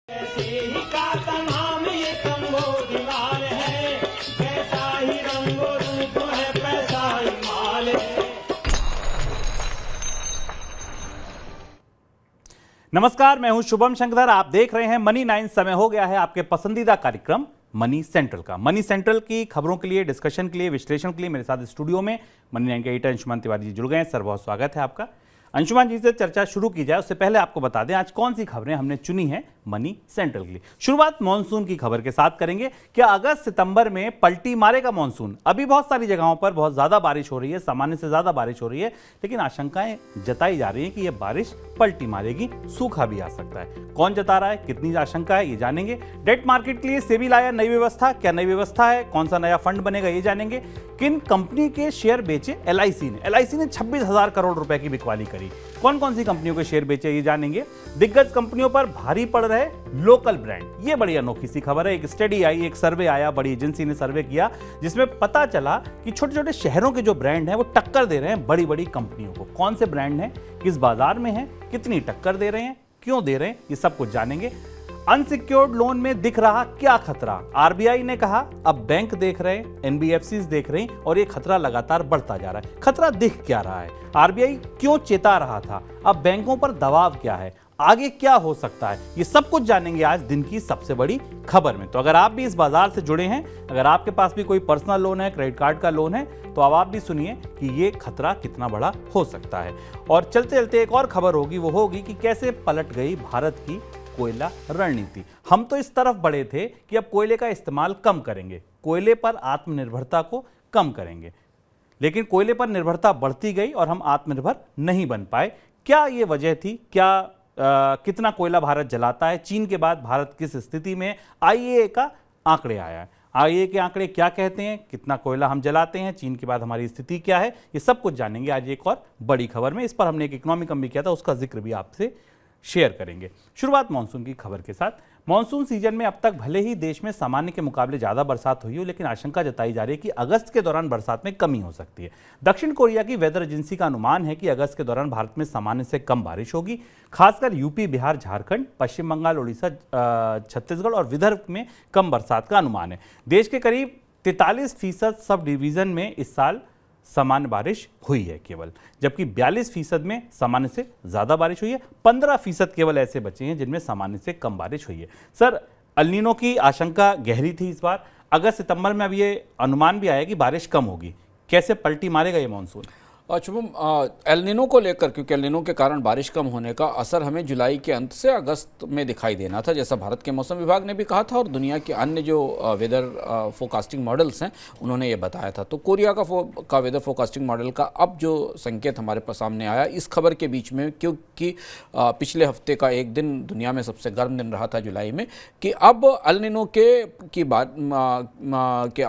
ऐसे ही का तमाम ये कंबोज माल है, कैसा ही रंगो रूप है, पैसा ही माल है। नमस्कार, मैं हूं शुभम शंकर। आप देख रहे हैं मनी 9। समय हो गया है आपके पसंदीदा कार्यक्रम मनी सेंट्रल का। मनी सेंट्रल की खबरों के लिए, डिस्कशन के लिए, विश्लेषण के लिए मेरे साथ स्टूडियो में मनी 9 के एडिटर अंशुमान तिवारी जी जुड़ गए हैं। सर, बहुत स्वागत है आपका। अंशुमान जी से चर्चा शुरू की जाए उससे पहले आपको बता दें आज कौन सी खबरें हमने चुनी हैं मनी सेंट्रल के लिए। शुरुआत मॉनसून की खबर के साथ करेंगे। क्या अगस्त सितंबर में पलटी मारेगा मॉनसून? अभी बहुत सारी जगहों पर बहुत ज्यादा बारिश हो रही है, सामान्य से ज्यादा बारिश हो रही है, लेकिन आशंकाएं जताई जा रही है कि यह बारिश पलटी मारेगी, सूखा भी आ सकता है। कौन जता रहा है, कितनी आशंका है, ये जानेंगे। डेट मार्केट के लिए सेबी लाया नई व्यवस्था। क्या नई व्यवस्था है, कौन सा नया फंड बनेगा, ये जानेंगे। किन कंपनी के शेयर बेचे एलआईसी ने? एलआईसी ने 26,000 करोड़ रुपए की बिकवाली करी। कौन कौन सी कंपनियों के शेयर बेचे, ये जानेंगे। दिग्गज कंपनियों पर भारी पड़ रहे लोकल ब्रांड, ये बड़ी अनोखी सी खबर है। एक स्टडी आई, एक सर्वे आया, बड़ी एजेंसी ने सर्वे किया जिसमें पता चला कि छोटे छोटे शहरों के जो ब्रांड हैं वो टक्कर दे रहे हैं बड़ी बड़ी कंपनियों को। कौन से ब्रांड हैं, किस बाजार में हैं, कितनी टक्कर दे रहे हैं, क्यों दे रहे हैं, ये सब कुछ जानेंगे। अनसिक्योर्ड लोन में दिख रहा क्या खतरा? आरबीआई ने कहा अब बैंक देख रहे हैं, एनबीएफसीज देख रही और ये खतरा लगातार बढ़ता जा रहा है। खतरा दिख क्या रहा है? आरबीआई क्यों चेता रहा था? अब बैंकों पर दबाव क्या है? आगे क्या हो सकता है? ये सब कुछ जानेंगे आज दिन की सबसे बड़ी खबर में। तो अगर आप भी इस बाजार से जुड़े हैं, अगर आपके पास भी कोई पर्सनल लोन है, क्रेडिट कार्ड का लोन है, तो अब आप भी सुनिए कि ये खतरा कितना बड़ा हो सकता है। और चलते चलते एक और खबर होगी, वो होगी कि कैसे पलट गई भारत की कोयला रणनीति। हम तो इस तरफ बढ़े थे कि अब कोयले का इस्तेमाल कम करेंगे, कोयले पर आत्मनिर्भरता को कम करेंगे, लेकिन कोयले पर निर्भरता बढ़ती गई और हम आत्मनिर्भर नहीं बन पाए। क्या ये वजह थी? क्या कितना कोयला भारत जलाता है? चीन के बाद भारत किस स्थिति में? आईईए का आंकड़े आया है। आईईए के आंकड़े क्या कहते हैं? कितना कोयला हम जलाते हैं? चीन के बाद हमारी स्थिति क्या है? ये सब कुछ जानेंगे आज एक और बड़ी खबर में। इस पर हमने एक इकोनॉमिकम भी किया था, उसका जिक्र भी आपसे शेयर करेंगे। शुरुआत मॉनसून की खबर के साथ। मॉनसून सीजन में अब तक भले ही देश में सामान्य के मुकाबले ज्यादा बरसात हुई हो, लेकिन आशंका जताई जा रही है कि अगस्त के दौरान बरसात में कमी हो सकती है। दक्षिण कोरिया की वेदर एजेंसी का अनुमान है कि अगस्त के दौरान भारत में सामान्य से कम बारिश होगी। खासकर यूपी, बिहार, झारखंड, पश्चिम बंगाल, उड़ीसा, छत्तीसगढ़ और विदर्भ में कम बरसात का अनुमान है। देश के करीब 43% सब डिवीजन में इस साल सामान्य बारिश हुई है केवल, जबकि 42% में सामान्य से ज्यादा बारिश हुई है। 15% केवल ऐसे बचे हैं जिनमें सामान्य से कम बारिश हुई है। सर, अल्नीनो की आशंका गहरी थी इस बार। अगस्त सितंबर में अब ये अनुमान भी आया कि बारिश कम होगी। कैसे पलटी मारेगा ये मानसून? शुभम, एलनिनो को लेकर, क्योंकि एलनिनो के कारण बारिश कम होने का असर हमें जुलाई के अंत से अगस्त में दिखाई देना था, जैसा भारत के मौसम विभाग ने भी कहा था और दुनिया के अन्य जो वेदर फोकास्टिंग मॉडल्स हैं उन्होंने ये बताया था। तो कोरिया का वेदर फोकास्टिंग मॉडल का अब जो संकेत हमारे पास सामने आया इस खबर के बीच में, क्योंकि पिछले हफ्ते का एक दिन दुनिया में सबसे गर्म दिन रहा था जुलाई में, कि अब एलनिनो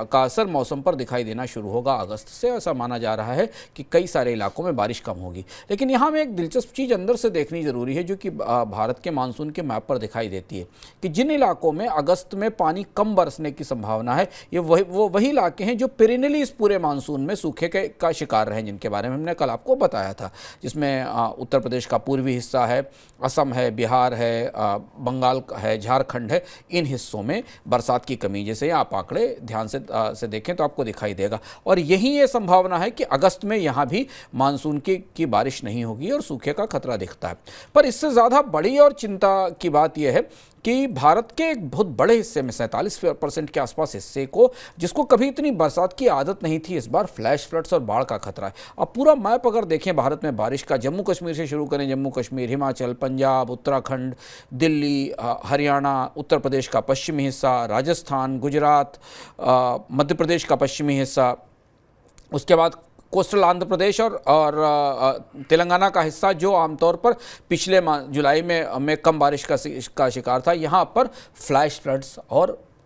का असर मौसम पर दिखाई देना शुरू होगा अगस्त से। ऐसा माना जा रहा है कि कई सारे इलाकों में बारिश कम होगी। लेकिन यहाँ में एक दिलचस्प चीज़ अंदर से देखनी जरूरी है, जो कि भारत के मानसून के मैप पर दिखाई देती है कि जिन इलाकों में अगस्त में पानी कम बरसने की संभावना है, ये वही इलाके हैं जो पेरिनली इस पूरे मानसून में सूखे का शिकार रहे, जिनके बारे में हमने कल आपको बताया था, जिसमें उत्तर प्रदेश का पूर्वी हिस्सा है, असम है, बिहार है, बंगाल है, झारखंड है। इन हिस्सों में बरसात की कमी, जैसे आप आंकड़े ध्यान से देखें तो आपको दिखाई देगा। और यही ये संभावना है कि अगस्त में यहाँ भी मानसून की बारिश नहीं होगी और सूखे का खतरा दिखता है। पर इससे ज़्यादा बड़ी और चिंता की बात यह है कि भारत के एक बहुत बड़े हिस्से में 47% के आसपास हिस्से को, जिसको कभी इतनी बरसात की आदत नहीं थी, इस बार फ्लैश फ्लड्स और बाढ़ का खतरा है। अब पूरा मैप अगर देखें भारत में बारिश का, जम्मू कश्मीर से शुरू करें, जम्मू कश्मीर, हिमाचल, पंजाब, उत्तराखंड, दिल्ली, हरियाणा, उत्तर प्रदेश का पश्चिमी हिस्सा, राजस्थान, गुजरात, मध्य प्रदेश का पश्चिमी हिस्सा, उसके बाद कोस्टल आंध्र प्रदेश और तेलंगाना का हिस्सा, जो आमतौर पर पिछले जुलाई में कम बारिश का शिकार था, यहाँ पर फ्लैश फ्लड्स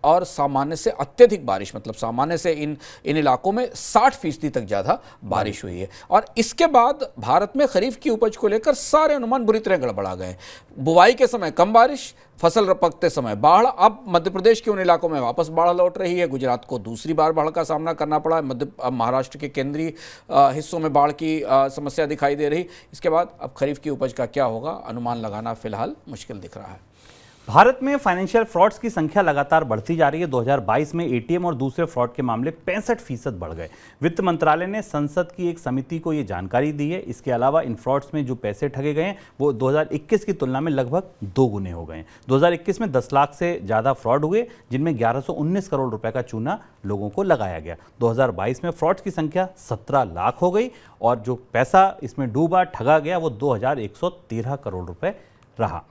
और सामान्य से अत्यधिक बारिश, मतलब सामान्य से इन इलाकों में 60% तक ज़्यादा बारिश हुई है। और इसके बाद भारत में खरीफ की उपज को लेकर सारे अनुमान बुरी तरह गड़बड़ा गए। बुवाई के समय कम बारिश, फसल पकते समय बाढ़। अब मध्य प्रदेश के उन इलाकों में वापस बाढ़ लौट रही है। गुजरात को दूसरी बार बाढ़ का सामना करना पड़ा। महाराष्ट्र के केंद्रीय हिस्सों में बाढ़ की समस्या दिखाई दे रही। इसके बाद अब खरीफ की उपज का क्या होगा, अनुमान लगाना फिलहाल मुश्किल दिख रहा है। भारत में फाइनेंशियल फ्रॉड्स की संख्या लगातार बढ़ती जा रही है। 2022 में एटीएम और दूसरे फ्रॉड के मामले 65% बढ़ गए। वित्त मंत्रालय ने संसद की एक समिति को ये जानकारी दी है। इसके अलावा इन फ्रॉड्स में जो पैसे ठगे गए हैं वो 2021 की तुलना में लगभग 2 गुने हो गए हैं। 2021 में 10 लाख से ज़्यादा फ्रॉड हुए, जिनमें 1119 करोड़ रुपए का चूना लोगों को लगाया गया। 2022 में फ्रॉड्स की संख्या 17 लाख हो गई और जो पैसा इसमें डूबा, ठगा गया, वो 2113 करोड़ रुपए रहा।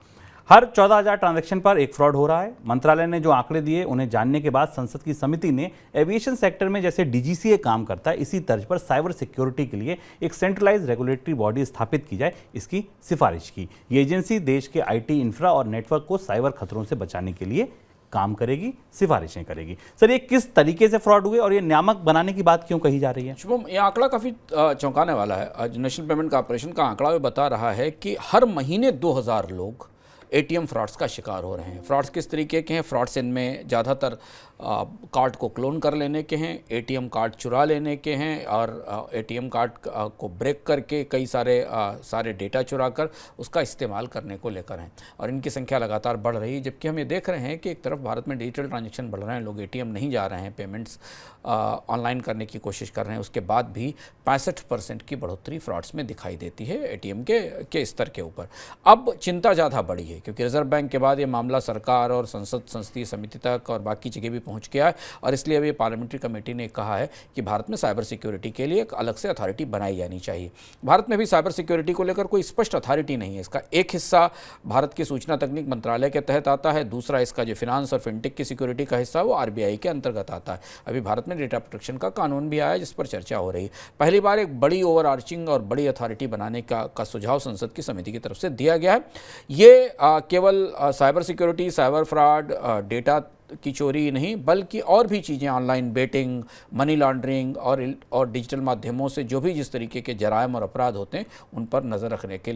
हर 14,000 ट्रांजैक्शन पर एक फ्रॉड हो रहा है। मंत्रालय ने जो आंकड़े दिए उन्हें जानने के बाद संसद की समिति ने एविएशन सेक्टर में जैसे डीजीसीए काम करता है, इसी तर्ज पर साइबर सिक्योरिटी के लिए एक सेंट्रलाइज्ड रेगुलेटरी बॉडी स्थापित की जाए, इसकी सिफारिश की। ये एजेंसी देश के आईटी इंफ्रा और नेटवर्क को साइबर खतरों से बचाने के लिए काम करेगी, सिफारिशें करेगी। सर, ये किस तरीके से फ्रॉड हुए और ये नियामक बनाने की बात क्यों कही जा रही है? शुभम, ये आंकड़ा काफ़ी चौंकाने वाला है। आज नेशनल पेमेंट कॉर्पोरेशन का आंकड़ा भी बता रहा है कि हर महीने 2000 लोग एटीएम फ्रॉड्स का शिकार हो रहे हैं। फ्रॉड्स किस तरीके के हैं? फ्रॉड्स इनमें ज़्यादातर कार्ड को क्लोन कर लेने के हैं, एटीएम कार्ड चुरा लेने के हैं और एटीएम कार्ड को ब्रेक करके कई सारे डेटा चुरा कर उसका इस्तेमाल करने को लेकर हैं और इनकी संख्या लगातार बढ़ रही है। जबकि हम ये देख रहे हैं कि एक तरफ भारत में डिजिटल ट्रांजैक्शन बढ़ रहे हैं, लोग एटीएम नहीं जा रहे हैं, पेमेंट्स ऑनलाइन करने की कोशिश कर रहे हैं, उसके बाद भी 65% की बढ़ोतरी फ्रॉड्स में दिखाई देती है एटीएम के स्तर के ऊपर। अब चिंता ज़्यादा बढ़ी है क्योंकि रिजर्व बैंक के बाद ये मामला सरकार और संसदीय समिति तक और बाकी जगह भी पहुंच गया है और इसलिए अभी पार्लियामेंट्री कमेटी ने कहा है कि भारत में साइबर सिक्योरिटी के लिए एक अलग से अथॉरिटी बनाई जानी चाहिए। भारत में भी साइबर सिक्योरिटी को लेकर कोई स्पष्ट अथॉरिटी नहीं है। इसका एक हिस्सा भारत के सूचना तकनीक मंत्रालय के तहत आता है, दूसरा इसका जो फिनांस और फिनटेक की सिक्योरिटी का हिस्सा वो आरबीआई के अंतर्गत आता है। अभी भारत में डेटा प्रोटेक्शन का कानून भी आया जिस पर चर्चा हो रही है। पहली बार एक बड़ी ओवर आर्चिंग और बड़ी अथॉरिटी बनाने का सुझाव संसद की समिति की तरफ से दिया गया है। ये केवल cyber security, cyber fraud, data की चोरी नहीं बल्कि और भी चीज़ें, ऑनलाइन बेटिंग, मनी लॉन्ड्रिंग और डिजिटल माध्यमों से जो भी जिस तरीके के जराइम और अपराध होते हैं उन पर नज़र रखने के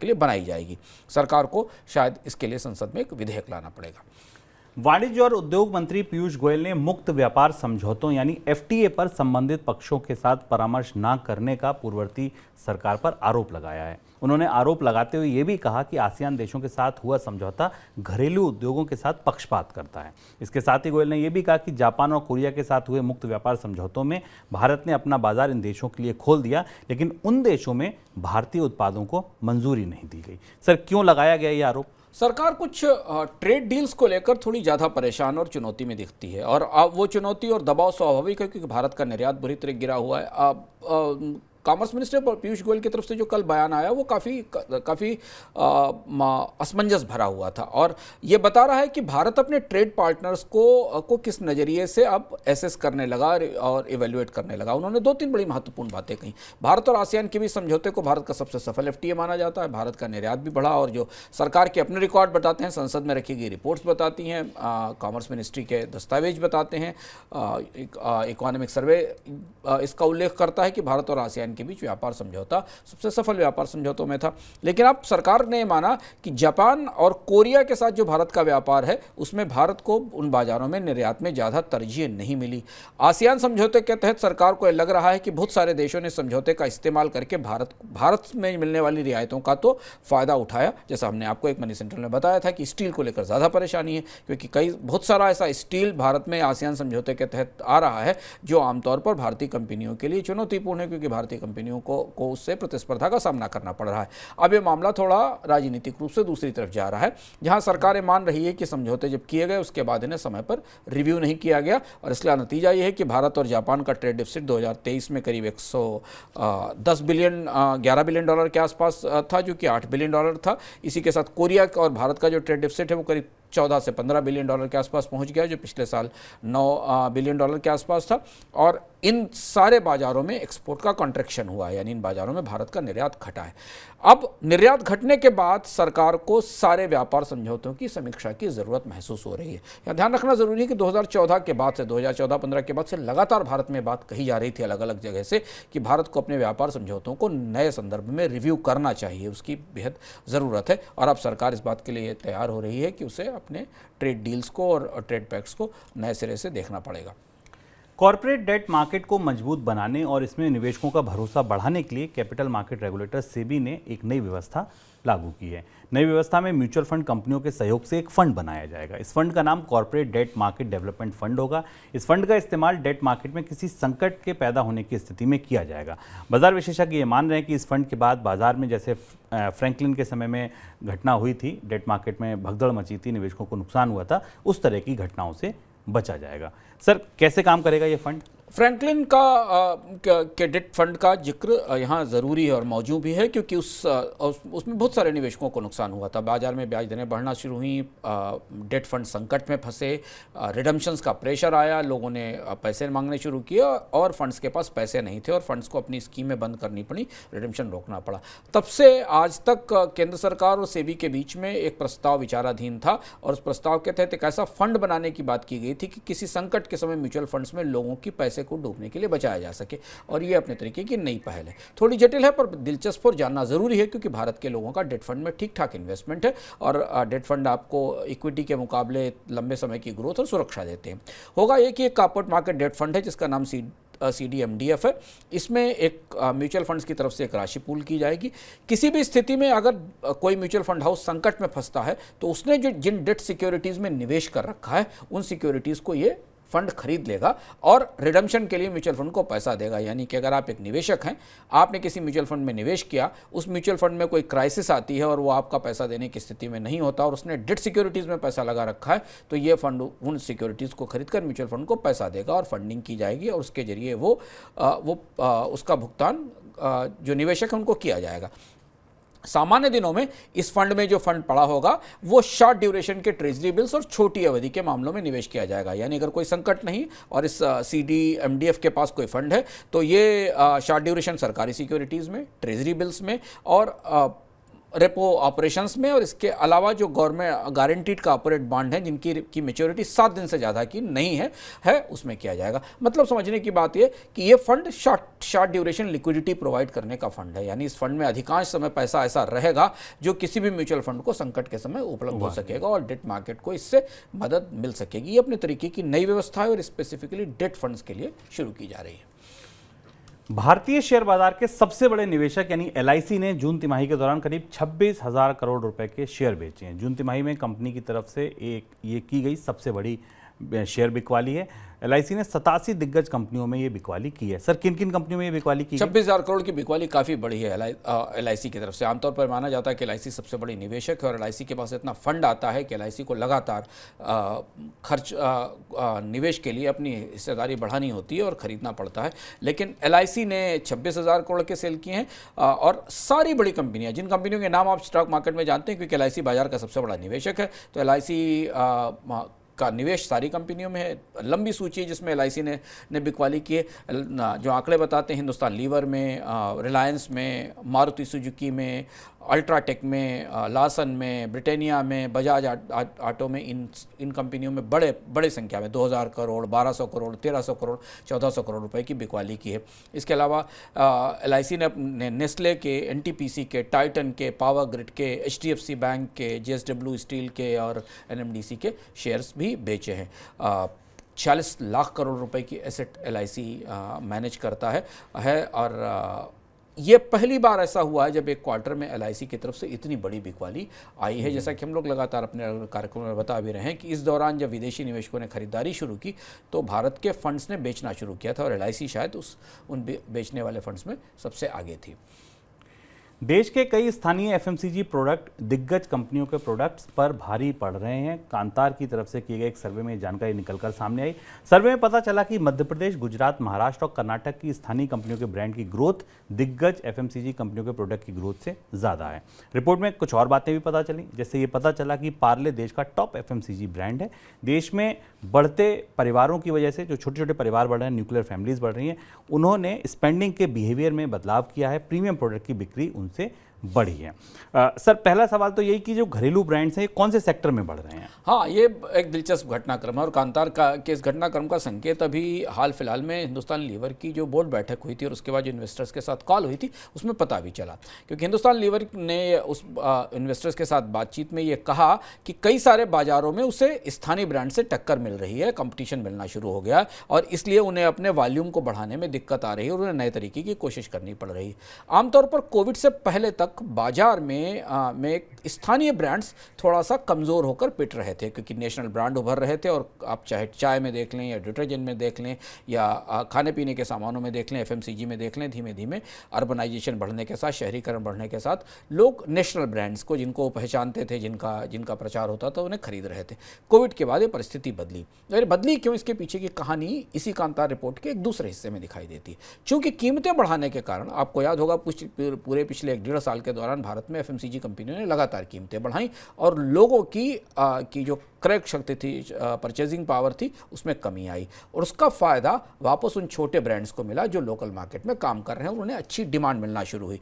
लिए बनाई जाएगी। सरकार को शायद इसके लिए संसद में एक विधेयक लाना पड़ेगा। वाणिज्य और उद्योग मंत्री पीयूष गोयल ने मुक्त व्यापार समझौतों यानी एफटीए पर संबंधित पक्षों के साथ परामर्श न करने का पूर्ववर्ती सरकार पर आरोप लगाया है। उन्होंने आरोप लगाते हुए ये भी कहा कि आसियान देशों के साथ हुआ समझौता घरेलू उद्योगों के साथ पक्षपात करता है। इसके साथ ही गोयल ने यह भी कहा कि जापान और कोरिया के साथ हुए मुक्त व्यापार समझौतों में भारत ने अपना बाजार इन देशों के लिए खोल दिया, लेकिन उन देशों में भारतीय उत्पादों को मंजूरी नहीं दी गई। सर, क्यों लगाया गया ये आरोप? सरकार कुछ ट्रेड डील्स को लेकर थोड़ी ज़्यादा परेशान और चुनौती में दिखती है और अब वो चुनौती और दबाव स्वाभाविक है क्योंकि भारत का निर्यात बुरी तरह गिरा हुआ है। कॉमर्स मिनिस्टर पीयूष गोयल की तरफ से जो कल बयान आया वो काफ़ी असमंजस भरा हुआ था और ये बता रहा है कि भारत अपने ट्रेड पार्टनर्स को किस नज़रिए से अब एसेस करने लगा और इवेल्युएट करने लगा। उन्होंने 2-3 बड़ी महत्वपूर्ण बातें कही। भारत और आसियान के बीच समझौते को भारत का सबसे सफल एफटीए माना जाता है। भारत का निर्यात भी बढ़ा और जो सरकार के अपने रिकॉर्ड बताते हैं, संसद में रखी गई रिपोर्ट्स बताती हैं, कॉमर्स मिनिस्ट्री के दस्तावेज बताते हैं, इकोनॉमिक सर्वे इसका उल्लेख करता है कि भारत और आसियान के बीच व्यापार समझौता सबसे सफल व्यापार समझौतों में था। लेकिन अब सरकार ने माना कि जापान और कोरिया के साथ जो भारत का व्यापार है उसमें भारत को उन बाजारों में निर्यात में ज़्यादा तरजीह नहीं मिली। आसियान समझौते के तहत सरकार को लग रहा है कि बहुत सारे देशों ने समझौते का इस्तेमाल करके भारत में मिलने वाली रियायतों का तो फ़ायदा उठाया। जैसा हमने आपको एक मनी सेंट्रल में बताया था कि स्टील को लेकर ज़्यादा परेशानी है क्योंकि बहुत सारा ऐसा स्टील भारत में आसियान समझौते के तहत आ रहा है जो आमतौर पर भारतीय कंपनियों के लिए चुनौतीपूर्ण है क्योंकि भारतीय कंपनियों को उससे प्रतिस्पर्धा का सामना करना पड़ रहा है। अब ये मामला थोड़ा राजनीतिक रूप से दूसरी तरफ जा रहा है जहां सरकारें मान रही है कि समझौते जब किए गए उसके बाद इन्हें समय पर रिव्यू नहीं किया गया और इसका नतीजा ये है कि भारत और जापान का ट्रेड डिफिसिट 2023 में करीब 11 बिलियन डॉलर के आसपास था जो कि 8 बिलियन डॉलर था। इसी के साथ कोरिया और भारत का जो ट्रेड डिफिसिट है वो करीब 14 से 15 बिलियन डॉलर के आसपास पहुंच गया जो पिछले साल 9 बिलियन डॉलर के आसपास था। और इन सारे बाजारों में एक्सपोर्ट का कॉन्ट्रैक्शन हुआ है, यानी इन बाजारों में भारत का निर्यात घटा है। अब निर्यात घटने के बाद सरकार को सारे व्यापार समझौतों की समीक्षा की ज़रूरत महसूस हो रही है। यहाँ ध्यान रखना ज़रूरी है कि 2014 के बाद से 2014-15 के बाद से लगातार भारत में बात कही जा रही थी अलग अलग जगह से कि भारत को अपने व्यापार समझौतों को नए संदर्भ में रिव्यू करना चाहिए, उसकी बेहद ज़रूरत है। और अब सरकार इस बात के लिए तैयार हो रही है कि उसे अपने ट्रेड डील्स को और ट्रेड पैक्ट्स को नए सिरे से देखना पड़ेगा। कॉर्पोरेट डेट मार्केट को मजबूत बनाने और इसमें निवेशकों का भरोसा बढ़ाने के लिए कैपिटल मार्केट रेगुलेटर सेबी ने एक नई व्यवस्था लागू की है। नई व्यवस्था में म्यूचुअल फंड कंपनियों के सहयोग से एक फंड बनाया जाएगा। इस फंड का नाम corporate debt market development fund होगा। इस फंड का इस्तेमाल डेट मार्केट में किसी संकट के पैदा होने की स्थिति में किया जाएगा। बाजार विशेषज्ञ ये मान रहे हैं कि इस फंड के बाद बाजार में जैसे फ्रैंकलिन के समय में घटना हुई थी, डेट मार्केट में भगदड़ मची थी, निवेशकों को नुकसान हुआ था, उस तरह की घटनाओं से बचा जाएगा। सर, कैसे काम करेगा ये फंड? फ्रैंकलिन के डेट फंड का जिक्र यहाँ ज़रूरी है और मौजूद भी है, क्योंकि उसमें बहुत सारे निवेशकों को नुकसान हुआ था। बाजार में ब्याज दरें बढ़ना शुरू हुई, डेट फंड संकट में फंसे, रिडम्पशंस का प्रेशर आया, लोगों ने पैसे मांगने शुरू किए और फंड्स के पास पैसे नहीं थे और फंड्स को अपनी स्कीमें बंद करनी पड़ी, रिडम्पशन रोकना पड़ा। तब से आज तक केंद्र सरकार और सेबी के बीच में एक प्रस्ताव विचाराधीन था और उस प्रस्ताव के तहत एक ऐसा फंड बनाने की बात की गई थी कि किसी संकट के समय म्यूचुअल फंड्स में लोगों की पैसे को डूबने के लिए बचाया जा सके, और ये अपने तरीके की नई पहल है। थोड़ी जटिल है पर दिलचस्प और जानना जरूरी है, क्योंकि भारत के लोगों का डेट फंड में ठीक ठाक इन्वेस्टमेंट है और डेट फंड आपको इक्विटी के मुकाबले लंबे समय की ग्रोथ और सुरक्षा देते हैं। होगा ये कि एक कॉर्पोरेट मार्केट डेट फंड है जिसका नाम CDMDF है। इसमें एक म्यूचुअल फंड्स की तरफ से एक राशि पूल की जाएगी। किसी भी स्थिति में अगर कोई म्यूचुअल फंड हाउस संकट में फंसता है तो उसने जिन डेट सिक्योरिटीज़ में निवेश कर रखा है उन सिक्योरिटीज़ को ये फंड खरीद लेगा और रिडम्पशन के लिए म्यूचुअल फंड को पैसा देगा। यानी कि अगर आप एक निवेशक हैं, आपने किसी म्यूचुअल फंड में निवेश किया, उस म्यूचुअल फंड में कोई क्राइसिस आती है और वो आपका पैसा देने की स्थिति में नहीं होता और उसने डेट सिक्योरिटीज़ में पैसा लगा रखा है, तो ये फंड उन सिक्योरिटीज़ को खरीद कर म्यूचुअल फंड को पैसा देगा और फंडिंग की जाएगी और उसके जरिए उसका भुगतान जो निवेशक है उनको किया जाएगा। सामान्य दिनों में इस फंड में जो फंड पड़ा होगा वो शॉर्ट ड्यूरेशन के ट्रेजरी बिल्स और छोटी अवधि के मामलों में निवेश किया जाएगा। यानी अगर कोई संकट नहीं और इस CDMDF के पास कोई फंड है तो ये शॉर्ट ड्यूरेशन सरकारी सिक्योरिटीज़ में, ट्रेजरी बिल्स में और रेपो ऑपरेशंस में, और इसके अलावा जो गवर्नमेंट गारंटीड कॉर्पोरेट बॉन्ड हैं जिनकी मैच्योरिटी 7 दिन से ज़्यादा की नहीं है उसमें किया जाएगा। मतलब समझने की बात यह कि ये fund short duration liquidity provide करने का फंड है। यानी इस फंड में अधिकांश समय पैसा ऐसा रहेगा जो किसी भी म्यूचुअल फंड को संकट के समय उपलब्ध हो सकेगा और डेट मार्केट को इससे मदद मिल सकेगी। ये अपने तरीके की नई व्यवस्था है और स्पेसिफिकली डेट फंड्स के लिए शुरू की जा रही है। भारतीय शेयर बाजार के सबसे बड़े निवेशक यानी LIC ने जून तिमाही के दौरान करीब 26,000 करोड़ रुपए के शेयर बेचे हैं। जून तिमाही में कंपनी की तरफ से ये की गई सबसे बड़ी शेयर बिकवाली है। LIC ने 87 दिग्गज कंपनियों में ये बिकवाली की है। सर, किन किन कंपनियों में ये बिकवाली की? 26,000 करोड़ की बिकवाली काफ़ी बड़ी है LIC की तरफ से। आमतौर पर माना जाता है कि LIC सबसे बड़ी निवेशक है और LIC के पास इतना फंड आता है कि LIC को लगातार खर्च निवेश के लिए अपनी हिस्सेदारी बढ़ानी होती है और ख़रीदना पड़ता है। लेकिन LIC ने 26,000 करोड़ के सेल किए हैं और सारी बड़ी कंपनियाँ, जिन कंपनियों के नाम आप स्टॉक मार्केट में जानते हैं क्योंकि LIC बाजार का सबसे बड़ा निवेशक है, तो LIC का निवेश सारी कंपनियों में है। लंबी सूची जिसमें LIC ने बिकवाली की है। जो आंकड़े बताते हैं, हिंदुस्तान लीवर में, रिलायंस में, मारुति सुजुकी में, अल्ट्राटेक में, लासन में, ब्रिटानिया में, बजाज ऑटो में, इन कंपनियों में बड़े संख्या में 2,000 करोड़, 1,200 करोड़, 1,300 करोड़, 1,400 करोड़ रुपए की बिकवाली की है। इसके अलावा LIC ने नेस्ले के, NTPC के, टाइटन के, पावर ग्रिड के, HDFC बैंक के, JSW स्टील के और NMDC के शेयर्स भी बेचे हैं। 46 लाख करोड़ रुपए की एसेट LIC मैनेज करता है और ये पहली बार ऐसा हुआ है जब एक क्वार्टर में LIC की तरफ से इतनी बड़ी बिकवाली आई है। जैसा कि हम लोग लगातार अपने कार्यक्रम में बता भी रहे हैं कि इस दौरान जब विदेशी निवेशकों ने खरीदारी शुरू की तो भारत के फंड्स ने बेचना शुरू किया था और LIC शायद उन बेचने वाले फंड्स में सबसे आगे थी। देश के कई स्थानीय FMCG प्रोडक्ट दिग्गज कंपनियों के प्रोडक्ट्स पर भारी पड़ रहे हैं। कांतार की तरफ से किए गए एक सर्वे में जानकारी निकलकर सामने आई। सर्वे में पता चला कि मध्य प्रदेश, गुजरात, महाराष्ट्र और कर्नाटक की स्थानीय कंपनियों के ब्रांड की ग्रोथ दिग्गज FMCG कंपनियों के प्रोडक्ट की ग्रोथ से ज़्यादा है। रिपोर्ट में कुछ और बातें भी पता चली, जैसे ये पता चला कि पार्ले देश का टॉप FMCG ब्रांड है। देश में बढ़ते परिवारों की वजह से, जो छोटे छोटे परिवार बढ़ रहे हैं, न्यूक्लियर फैमिलीज बढ़ रही हैं, उन्होंने स्पेंडिंग के बिहेवियर में बदलाव किया है। प्रीमियम प्रोडक्ट की बिक्री से बढ़ी है। सर, पहला सवाल तो यही कि जो घरेलू ब्रांड्स हैं ये कौन से सेक्टर में बढ़ रहे हैं? हाँ, ये एक दिलचस्प घटनाक्रम है और कांतार के इस घटनाक्रम का संकेत अभी हाल फिलहाल में हिंदुस्तान लीवर की जो बोर्ड बैठक हुई थी और उसके बाद जो इन्वेस्टर्स के साथ कॉल हुई थी उसमें पता भी चला। क्योंकि हिंदुस्तान लीवर ने उस इन्वेस्टर्स के साथ बातचीत में ये कहा कि कई सारे बाजारों में उसे स्थानीय ब्रांड से टक्कर मिल रही है, कंपटीशन मिलना शुरू हो गया और इसलिए उन्हें अपने वॉल्यूम को बढ़ाने में दिक्कत आ रही है और उन्हें नए तरीके की कोशिश करनी पड़ रही है। आमतौर पर कोविड से पहले तक तक बाजार में स्थानीय ब्रांड्स थोड़ा सा कमज़ोर होकर पिट रहे थे, क्योंकि नेशनल ब्रांड उभर रहे थे। और आप चाहे चाय में देख लें या डिटर्जेंट में देख लें या खाने पीने के सामानों में देख लें, एफएमसीजी में देख लें, धीमे धीमे अर्बनाइजेशन बढ़ने के साथ, शहरीकरण बढ़ने के साथ लोग नेशनल ब्रांड्स को, जिनको पहचानते थे, जिनका प्रचार होता था, उन्हें खरीद रहे थे। कोविड के बाद ये परिस्थिति बदली। और बदली क्यों, इसके पीछे की कहानी इसी कांतार रिपोर्ट के एक दूसरे हिस्से में दिखाई देती है। चूँकि कीमतें बढ़ाने के कारण, आपको याद होगा पूरे पिछले 1.5 साल के दौरान भारत में एफएमसीजी कंपनियों ने लगातार कीमतें बढ़ाई और लोगों की जो क्रय शक्ति थी, परचेजिंग पावर थी, उसमें कमी आई। और उसका फ़ायदा वापस उन छोटे ब्रांड्स को मिला जो लोकल मार्केट में काम कर रहे हैं, उन्हें अच्छी डिमांड मिलना शुरू हुई।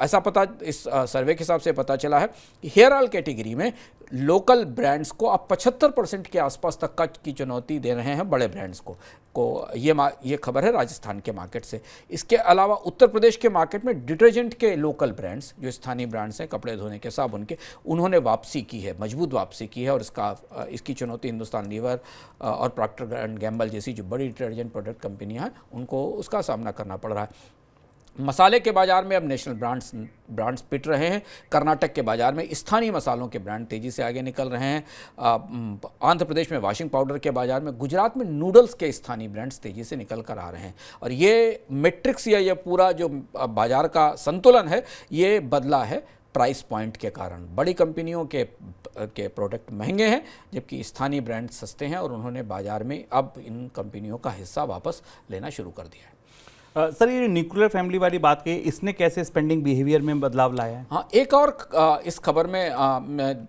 ऐसा इस सर्वे के हिसाब से पता चला है कि हेयर ऑयल कैटेगरी में लोकल ब्रांड्स को अब 75% के आसपास तक की चुनौती दे रहे हैं बड़े ब्रांड्स को। ये खबर है राजस्थान के मार्केट से। इसके अलावा उत्तर प्रदेश के मार्केट में डिटर्जेंट के लोकल ब्रांड्स, जो स्थानीय ब्रांड्स हैं, कपड़े धोने के, साबुन के, उन्होंने वापसी की है, मजबूत वापसी की है। और इसकी चुनौती हिंदुस्तान लीवर और प्रॉक्टर एंड गैम्बल जैसी जो बड़ी डिटर्जेंट प्रोडक्ट कंपनियां हैं, उनको उसका सामना करना पड़ रहा है। मसाले के बाजार में अब नेशनल ब्रांड्स पिट रहे हैं। कर्नाटक के बाजार में स्थानीय मसालों के ब्रांड तेज़ी से आगे निकल रहे हैं। आंध्र प्रदेश में वॉशिंग पाउडर के बाजार में, गुजरात में नूडल्स के स्थानीय ब्रांड्स तेज़ी से निकल कर आ रहे हैं। और ये मैट्रिक्स या ये पूरा जो बाजार का संतुलन है, ये बदला है प्राइस पॉइंट के कारण। बड़ी कंपनियों के प्रोडक्ट महंगे हैं, जबकि स्थानीय ब्रांड सस्ते हैं, और उन्होंने बाजार में अब इन कंपनियों का हिस्सा वापस लेना शुरू कर दिया है। सर, ये न्यूक्लियर फैमिली वाली बात कही, इसने कैसे स्पेंडिंग बिहेवियर में बदलाव लाया है? हाँ, एक और इस खबर में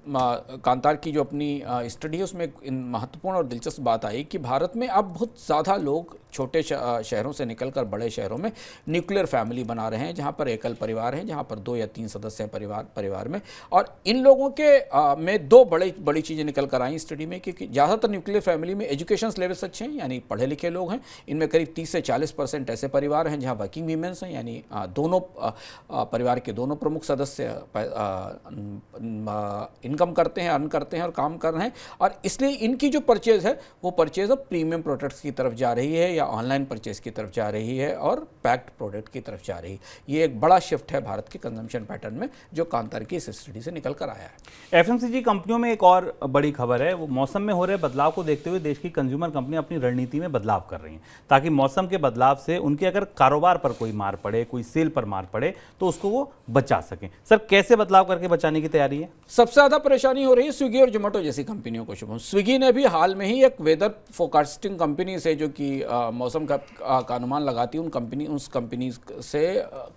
कांतार की जो अपनी स्टडी है, उसमें महत्वपूर्ण और दिलचस्प बात आई कि भारत में अब बहुत ज़्यादा लोग छोटे शहरों से निकलकर बड़े शहरों में न्यूक्लियर फैमिली बना रहे हैं, जहाँ पर एकल परिवार हैं, जहाँ पर 2 या 3 सदस्य हैं परिवार में। और इन लोगों के में 2 बड़ी चीज़ें निकल कर आई स्टडी में, क्योंकि ज़्यादातर न्यूक्लियर फैमिली में एजुकेशन लेवल्स अच्छे हैं, यानी पढ़े लिखे लोग हैं। इनमें करीब 30 से 40% ऐसे परिवार हैं जहाँ वर्किंग वीमेंस हैं, यानी दोनों परिवार के दोनों प्रमुख सदस्य इनकम करते हैं, अर्न करते हैं और काम कर रहे हैं। और इसलिए इनकी जो परचेज है, वो परचेज अब प्रीमियम प्रोडक्ट्स की तरफ जा रही है, या ऑनलाइन परचेज की तरफ जा रही है, और पैक्ड प्रोडक्ट की तरफ जा रही है। ये एक बड़ा शिफ्ट है भारत के कंजम्पशन पैटर्न में, जो कांतार की इस स्टडी से निकल कर आया है। एफएमसीजी कंपनियों में एक और बड़ी खबर है, वो मौसम में हो रहे बदलाव को देखते हुए देश की कंज्यूमर कंपनियां अपनी रणनीति में बदलाव कर रही हैं, ताकि मौसम के बदलाव से उनके अगर कारोबार पर कोई मार पड़े, कोई सेल पर मार पड़े, तो उसको वो बचा सकें। सर, कैसे बदलाव करके बचाने की तैयारी है? सबसे ज़्यादा परेशानी हो रही है स्विगी और जोमेटो जैसी कंपनियों को। शुभम, स्विगी ने भी हाल में ही एक वेदर फोरकास्टिंग कंपनी से, जो कि मौसम का अनुमान लगाती है, उस कंपनी से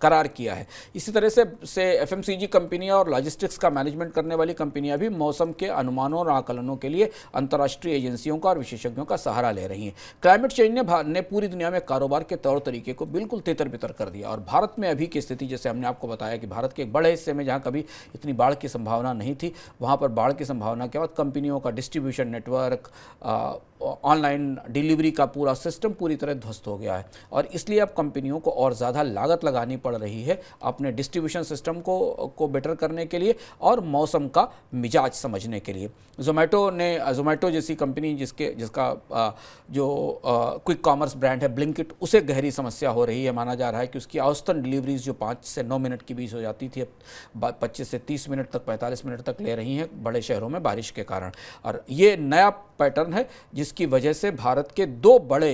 करार किया है। इसी तरह से एफएमसीजी कंपनियां और लॉजिस्टिक्स का मैनेजमेंट करने वाली कंपनियां भी मौसम के अनुमानों और आकलनों के लिए अंतर्राष्ट्रीय एजेंसियों का और विशेषज्ञों का सहारा ले रही हैं। क्लाइमेट चेंज ने पूरी दुनिया में कारोबार के तौर तरीके को बिल्कुल तितर-बितर कर दिया। और भारत में अभी की स्थिति, जैसे हमने आपको बताया कि भारत के एक बड़े हिस्से में जहां कभी इतनी बाढ़ की संभावना नहीं थी, वहां पर बाढ़ की संभावना के बाद कंपनियों का डिस्ट्रीब्यूशन नेटवर्क, ऑनलाइन डिलीवरी का पूरा सिस्टम पूरी तरह ध्वस्त हो गया है। और इसलिए अब कंपनियों को और ज़्यादा लागत लगानी पड़ रही है अपने डिस्ट्रीब्यूशन सिस्टम को बेटर करने के लिए और मौसम का मिजाज समझने के लिए। जोमेटो जैसी कंपनी, जिसका जो क्विक कॉमर्स ब्रांड है ब्लिंकिट, उसे गहरी समस्या हो रही है। माना जा रहा है कि उसकी औसतन डिलीवरीज जो 5 से 9 मिनट के बीच हो जाती थी, अब 25 से 30 मिनट तक, 45 मिनट तक ले रही हैं, बड़े शहरों में बारिश के कारण। और ये नया पैटर्न है, जिसकी वजह से भारत के 2 बड़े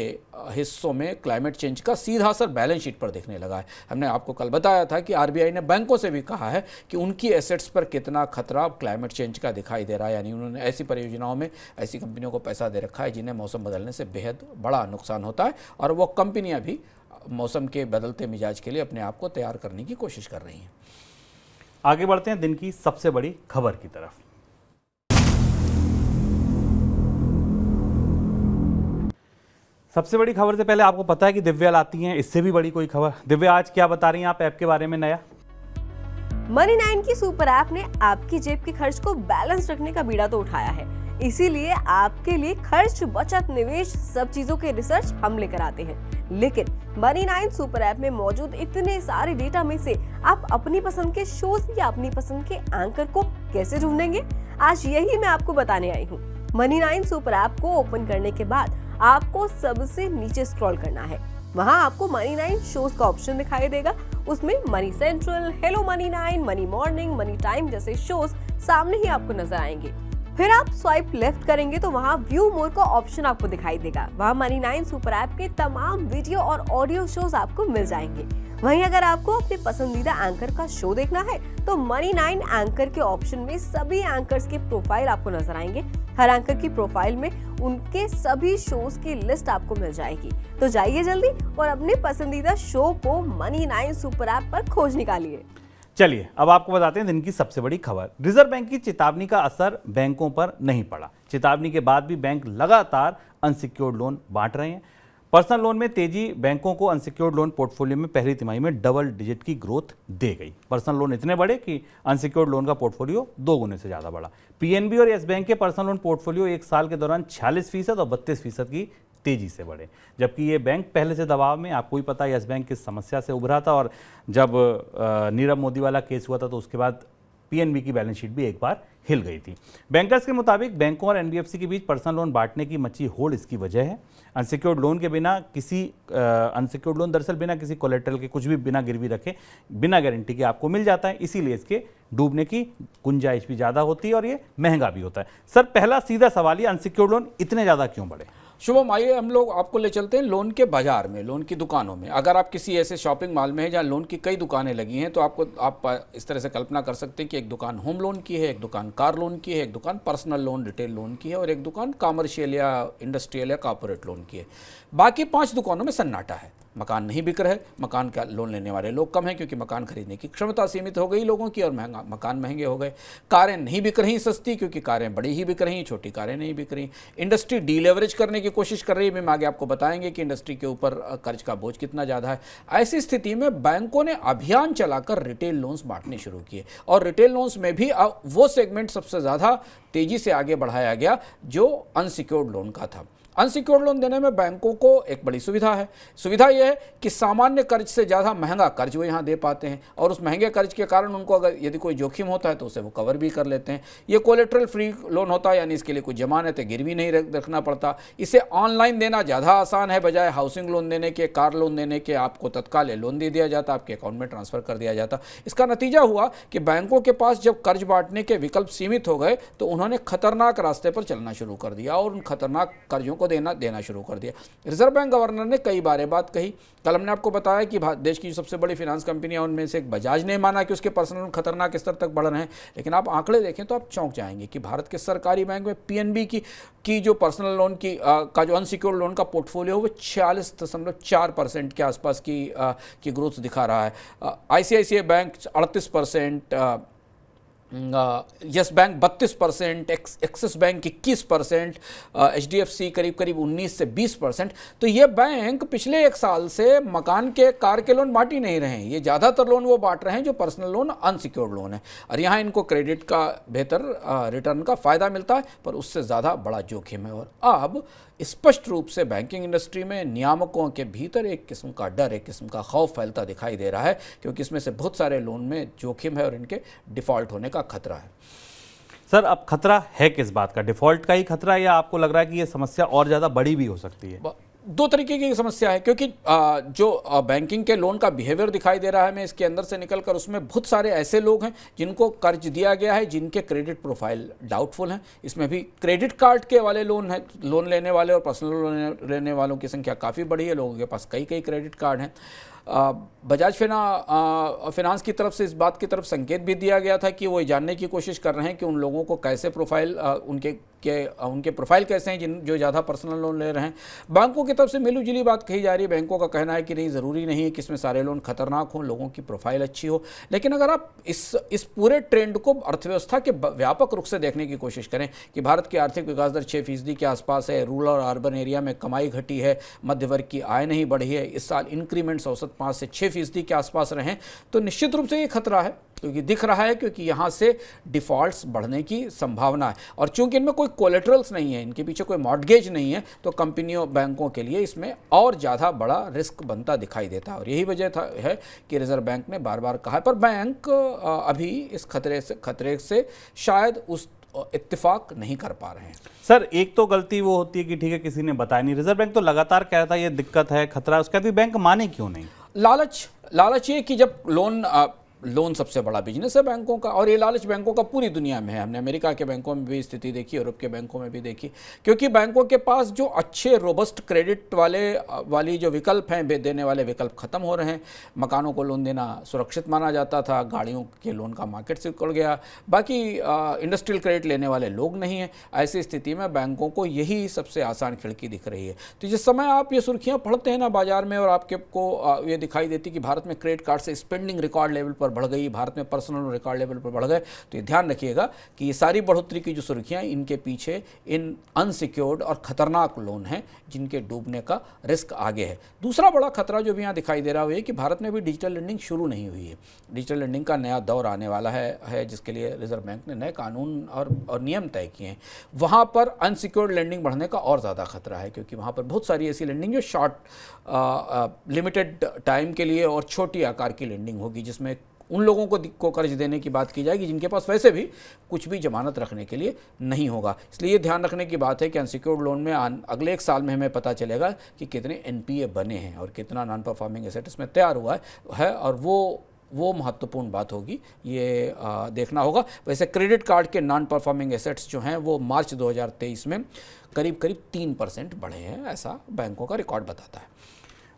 हिस्सों में क्लाइमेट चेंज का सीधा असर बैलेंस शीट पर दिखने लगा है। हमने आपको कल बताया था कि आरबीआई ने बैंकों से भी कहा है कि उनकी एसेट्स पर कितना खतरा क्लाइमेट चेंज का दिखाई दे रहा है। यानी उन्होंने ऐसी परियोजनाओं में ऐसी कंपनियों को पैसा दे रखा है जिन्हें मौसम बदलने से बेहद बड़ा नुकसान होता है, और वो कंपनियां भी मौसम के बदलते मिजाज के लिए अपने आप को तैयार करने की कोशिश कर रही हैं। आगे बढ़ते हैं दिन की सबसे बड़ी खबर की तरफ। सबसे बड़ी खबर से पहले आपको पता है कि दिव्या लाती हैं इससे भी बड़ी कोई खबर। दिव्या, आज क्या बता रही हैं आप ऐप के बारे में नया? मनी 9 की सुपर ऐप ने आपकी जेब के खर्च को बैलेंस रखने का बीड़ा तो उठाया है। इसीलिए आपके लिए खर्च, बचत, निवेश सब चीजों के रिसर्च हम लेकर आते हैं। लेकिन मनी 9 सुपर ऐप में मौजूद इतने सारे डेटा में से आप अपनी पसंद के शोज या अपनी पसंद के एंकर को कैसे ढूंढेंगे, आज यही मैं आपको बताने आई हूँ। मनी 9 सुपर ऐप को ओपन करने के बाद आपको सबसे नीचे स्क्रॉल करना है। वहाँ आपको मनी 9 शोज का ऑप्शन दिखाई देगा। उसमें money central, hello money 9, money morning, money time जैसे शोज सामने ही आपको नजर आएंगे। फिर आप स्वाइप लेफ्ट करेंगे तो वहाँ व्यू मोर का ऑप्शन आपको दिखाई देगा। वहाँ मनी 9 सुपर ऐप के तमाम वीडियो और ऑडियो शोज आपको मिल जाएंगे। वहीं अगर आपको अपने पसंदीदा एंकर का शो देखना है तो मनी 9 एंकर के ऑप्शन में सभी एंकर्स के प्रोफाइल आपको नजर आएंगे। हर एंकर की प्रोफाइल में उनके सभी शोज की लिस्ट आपको मिल जाएगी। तो जाइए जल्दी और अपने पसंदीदा शो को मनी 9 सुपर ऐप पर खोज निकालिए। चलिए अब आपको बताते हैं दिन की सबसे बड़ी खबर। रिजर्व बैंक की चेतावनी का असर बैंकों पर नहीं पड़ा। चेतावनी के बाद भी बैंक लगातार अनसिक्योर्ड लोन बांट रहे हैं। पर्सनल लोन में तेजी, बैंकों को अनसिक्योर्ड लोन पोर्टफोलियो में पहली तिमाही में डबल डिजिट की ग्रोथ दे गई। पर्सनल लोन इतने बड़े कि अनसिक्योर्ड लोन का पोर्टफोलियो 2 गुने से ज्यादा बढ़ा। पीएनबी और यस बैंक के पर्सनल लोन पोर्टफोलियो एक साल के दौरान 46% और 32% की तेजी से बढ़े, जबकि ये बैंक पहले से दबाव में। आपको ही पता है यस बैंक किस समस्या से उभरा था, और जब नीरव मोदी वाला केस हुआ था तो उसके बाद पीएनबी की बैलेंस शीट भी एक बार हिल गई थी। बैंकर्स के मुताबिक बैंकों और एनबीएफसी के बीच पर्सनल लोन बांटने की मची होड़ इसकी वजह है। अनसिक्योर्ड लोन के बिना अनसिक्योर्ड लोन दरअसल बिना किसी कोलेटरल के, कुछ भी बिना गिरवी रखे, बिना गारंटी के आपको मिल जाता है, इसीलिए इसके डूबने की गुंजाइश भी ज़्यादा होती है और ये महंगा भी होता है। सर, पहला सीधा सवाल, ये अनसिक्योर्ड लोन इतने ज़्यादा क्यों बढ़े? शुभम, आइए हम लोग आपको ले चलते हैं लोन के बाजार में, लोन की दुकानों में। अगर आप किसी ऐसे शॉपिंग मॉल में हैं जहाँ लोन की कई दुकानें लगी हैं तो आप इस तरह से कल्पना कर सकते हैं कि एक दुकान होम लोन की है, एक दुकान कार लोन की है, एक दुकान पर्सनल लोन रिटेल लोन की है और एक दुकान कॉमर्शियल या इंडस्ट्रियल या कॉर्पोरेट लोन की है। बाकी 5 दुकानों में सन्नाटा है। मकान नहीं बिक रहे, मकान का लोन लेने वाले लोग कम हैं क्योंकि मकान खरीदने की क्षमता सीमित हो गई लोगों की और मकान महंगे हो गए। कारें नहीं बिक रही सस्ती क्योंकि कारें बड़ी ही बिक रही, छोटी कारें नहीं बिक रही। इंडस्ट्री डीलेवरेज करने की कोशिश कर रही है। हम आगे आपको बताएंगे कि इंडस्ट्री के ऊपर कर्ज का बोझ कितना ज़्यादा है। ऐसी स्थिति में बैंकों ने अभियान चलाकर रिटेल लोन्स बांटने शुरू किए और रिटेल लोन्स में भी वो सेगमेंट सबसे ज़्यादा तेजी से आगे बढ़ाया गया जो अनसिक्योर्ड लोन का था। अनसिक्योर्ड लोन देने में बैंकों को एक बड़ी सुविधा है। सुविधा यह है कि सामान्य कर्ज से ज़्यादा महंगा कर्ज वो यहाँ दे पाते हैं और उस महंगे कर्ज के कारण उनको अगर यदि कोई जोखिम होता है तो उसे वो कवर भी कर लेते हैं। ये कोलेट्रल फ्री लोन होता है, यानी इसके लिए कोई जमानत गिरवी नहीं रखना पड़ता। इसे ऑनलाइन देना ज़्यादा आसान है, बजाय हाउसिंग लोन देने के, कार लोन देने के। आपको तत्काल लोन दे दिया जाता, आपके अकाउंट में ट्रांसफ़र कर दिया जाता। इसका नतीजा हुआ कि बैंकों के पास जब कर्ज बांटने के विकल्प सीमित हो गए तो उन्होंने खतरनाक रास्ते पर चलना शुरू कर दिया और उन खतरनाक कर्जों को देना शुरू कर दिया। रिजर्व बैंक गवर्नर ने कई बार बात कही। कल हमने आपको बताया कि देश की सबसे बड़ी फाइनेंस कंपनियां, उनमें से एक बजाज ने माना कि उसके पर्सनल लोन खतरनाक स्तर तक बढ़ रहे हैं। लेकिन आप आंकड़े देखें तो आप चौंक जाएंगे कि भारत के सरकारी बैंक में पीएनबी की जो पर्सनल लोन का जो अनसिक्योर्ड लोन का पोर्टफोलियो वो 46.4% के आसपास की ग्रोथ दिखा रहा है। ICICI bank 38%, yes bank 32%, axis bank 21%, HDFC करीब 19 से 20%। तो ये बैंक पिछले 1 साल से मकान के, कार के लोन बांट ही नहीं रहे हैं। ये ज़्यादातर लोन वो बांट रहे हैं जो पर्सनल लोन अनसिक्योर्ड लोन है और यहाँ इनको क्रेडिट का बेहतर रिटर्न का फ़ायदा मिलता है, पर उससे ज़्यादा बड़ा जोखिम है। और अब स्पष्ट रूप से बैंकिंग इंडस्ट्री में नियामकों के भीतर एक किस्म का डर, एक किस्म का खौफ फैलता दिखाई दे रहा है, क्योंकि इसमें से बहुत सारे लोन में जोखिम है और इनके डिफ़ॉल्ट होने का खतरा है। सर, अब खतरा है किस बात का? डिफ़ॉल्ट का ही खतरा है या आपको लग रहा है कि ये समस्या और ज़्यादा बड़ी भी हो सकती है? 2 तरीके की समस्या है, क्योंकि जो बैंकिंग के लोन का बिहेवियर दिखाई दे रहा है, मैं इसके अंदर से निकलकर, उसमें बहुत सारे ऐसे लोग हैं जिनको कर्ज दिया गया है जिनके क्रेडिट प्रोफाइल डाउटफुल हैं। इसमें भी क्रेडिट कार्ड के वाले लोन लेने वाले और पर्सनल लोन लेने वालों की संख्या काफ़ी बड़ी है। लोगों के पास कई क्रेडिट कार्ड हैं। बजाज फिनांस की तरफ से इस बात की तरफ संकेत भी दिया गया था कि वो जानने की कोशिश कर रहे हैं कि उन लोगों को कैसे प्रोफाइल, उनके प्रोफाइल कैसे हैं जो ज़्यादा पर्सनल लोन ले रहे हैं। बैंकों की तरफ से मिली-जुली बात कही जा रही है। बैंकों का कहना है कि नहीं, ज़रूरी नहीं है कि इसमें सारे लोन खतरनाक हों, लोगों की प्रोफाइल अच्छी हो। लेकिन अगर आप इस पूरे ट्रेंड को अर्थव्यवस्था के व्यापक रुख से देखने की कोशिश करें कि भारत की आर्थिक विकास दर 6% के आसपास है, रूरल और अर्बन एरिया में कमाई घटी है, मध्य वर्ग की आय नहीं बढ़ी है, इस साल इंक्रीमेंट्स औसत 5 से 6% के आसपास रहें, तो निश्चित रूप से ये खतरा है, क्योंकि दिख रहा है, क्योंकि यहाँ से डिफ़ॉल्ट्स बढ़ने की संभावना है। और चूंकि इनमें कोई कोलेटरल्स नहीं है, इनके पीछे कोई मॉर्टगेज नहीं है, तो कंपनियों, बैंकों के लिए इसमें और ज़्यादा बड़ा रिस्क बनता दिखाई देता है। और यही वजह है कि रिजर्व बैंक ने बार बार कहा है। पर बैंक अभी इस खतरे से शायद इत्तेफाक नहीं कर पा रहे हैं। सर एक तो गलती वो होती है कि ठीक है किसी ने बताया नहीं, रिजर्व बैंक तो लगातार कह रहा था ये दिक्कत है, खतरा है, उसके बाद भी बैंक माने क्यों नहीं? लालच ये कि जब लोन सबसे बड़ा बिजनेस है बैंकों का, और ये लालच बैंकों का पूरी दुनिया में है। हमने अमेरिका के बैंकों में भी स्थिति देखी, यूरोप के बैंकों में भी देखी, क्योंकि बैंकों के पास जो अच्छे रोबस्ट क्रेडिट वाली जो विकल्प हैं, देने वाले विकल्प खत्म हो रहे हैं। मकानों को लोन देना सुरक्षित माना जाता था, गाड़ियों के लोन का मार्केट से उखड़ गया, बाकी इंडस्ट्रियल क्रेडिट लेने वाले लोग नहीं हैं। ऐसी स्थिति में बैंकों को यही सबसे आसान खिड़की दिख रही है। तो जिस समय आप ये सुर्खियाँ पढ़ते हैं ना बाजार में, और आपको ये दिखाई देती कि भारत में क्रेडिट कार्ड से स्पेंडिंग रिकॉर्ड लेवल पर बढ़ गई, भारत में पर्सनल रिकॉर्ड लेवल पर बढ़ गए, तो ये ध्यान रखिएगा कि ये सारी बढ़ोतरी की जो सुर्खियां, इनके पीछे इन अनसिक्योर्ड और खतरनाक लोन हैं जिनके डूबने का रिस्क आगे है। दूसरा बड़ा खतरा जो भी यहाँ दिखाई दे रहा है कि भारत में भी डिजिटल लेंडिंग शुरू नहीं हुई है। डिजिटल लेंडिंग का नया दौर आने वाला है जिसके लिए रिजर्व बैंक ने नए कानून और नियम तय किए हैं। वहाँ पर अनसिक्योर्ड लेंडिंग बढ़ने का और ज़्यादा खतरा है, क्योंकि वहाँ पर बहुत सारी ऐसी लेंडिंग जो शॉर्ट लिमिटेड टाइम के लिए और छोटी आकार की लेंडिंग होगी, जिसमें उन लोगों को कर्ज देने की बात की जाएगी जिनके पास वैसे भी कुछ भी जमानत रखने के लिए नहीं होगा। इसलिए ये ध्यान रखने की बात है कि अनसिक्योर्ड लोन में अगले 1 साल में हमें पता चलेगा कि कितने NPA बने हैं और कितना नॉन परफॉर्मिंग एसेट इसमें तैयार हुआ है, और वो महत्वपूर्ण बात होगी, ये देखना होगा। वैसे क्रेडिट कार्ड के नॉन परफॉर्मिंग एसेट्स जो हैं वो मार्च 2023 में करीब 3% बढ़े हैं, ऐसा बैंकों का रिकॉर्ड बताता है।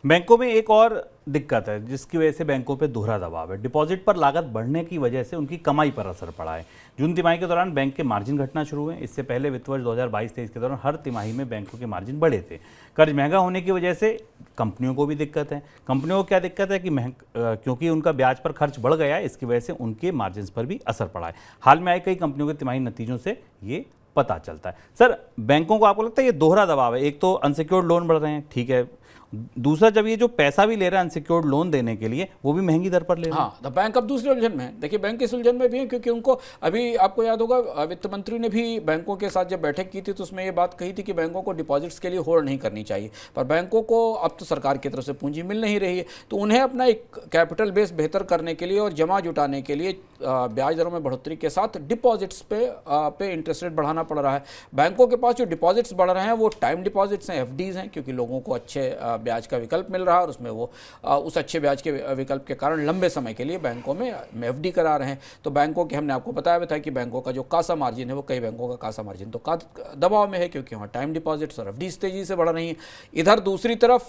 बैंकों में एक और दिक्कत है जिसकी वजह से बैंकों पे दोहरा दबाव है। डिपॉजिट पर लागत बढ़ने की वजह से उनकी कमाई पर असर पड़ा है। जून तिमाही के दौरान बैंक के मार्जिन घटना शुरू हुए। इससे पहले वित्त वर्ष 2022-23 के दौरान हर तिमाही में बैंकों के मार्जिन बढ़े थे। कर्ज महंगा होने की वजह से कंपनियों को भी दिक्कत है। कंपनियों को क्या दिक्कत है कि क्योंकि उनका ब्याज पर खर्च बढ़ गया है, इसकी वजह से उनके मार्जिन पर भी असर पड़ा है। हाल में आए कई कंपनियों के तिमाही नतीजों से ये पता चलता है। सर बैंकों को आपको लगता है ये दोहरा दबाव है? एक तो अनसिक्योर्ड लोन बढ़ रहे हैं, ठीक है, दूसरा जब ये जो पैसा भी ले रहा है अनसिक्योर्ड लोन देने के लिए वो भी महंगी दर पर ले रहा है। हाँ, तो बैंक अब दूसरी उलझन में है। देखिए बैंक इस उलझन में भी है क्योंकि उनको अभी आपको याद होगा वित्त मंत्री ने भी बैंकों के साथ जब बैठक की थी तो उसमें ये बात कही थी कि बैंकों को डिपॉजिट्स के लिए होल्ड नहीं करनी चाहिए, पर बैंकों को अब तो सरकार की तरफ से पूंजी मिल नहीं रही है, तो उन्हें अपना एक कैपिटल बेस बेहतर करने के लिए और जमा जुटाने के लिए ब्याज दरों में बढ़ोतरी के साथ डिपॉजिट्स पे इंटरेस्ट रेट बढ़ाना पड़ रहा है। बैंकों के पास जो डिपॉजिट्स बढ़ रहे हैं वो टाइम डिपॉजिट्स हैं, FDs हैं, क्योंकि लोगों को अच्छे ब्याज का विकल्प मिल रहा है और उसमें वो उस अच्छे ब्याज के विकल्प के कारण लंबे समय के लिए बैंकों में FD करा रहे हैं। तो बैंकों के हमने आपको बताया था कि बैंकों का जो कासा मार्जिन है वो कई बैंकों का कासा मार्जिन तो दबाव में है क्योंकि वहाँ टाइम डिपॉजिट्स और FDs तेजी से बढ़ रही हैं। इधर दूसरी तरफ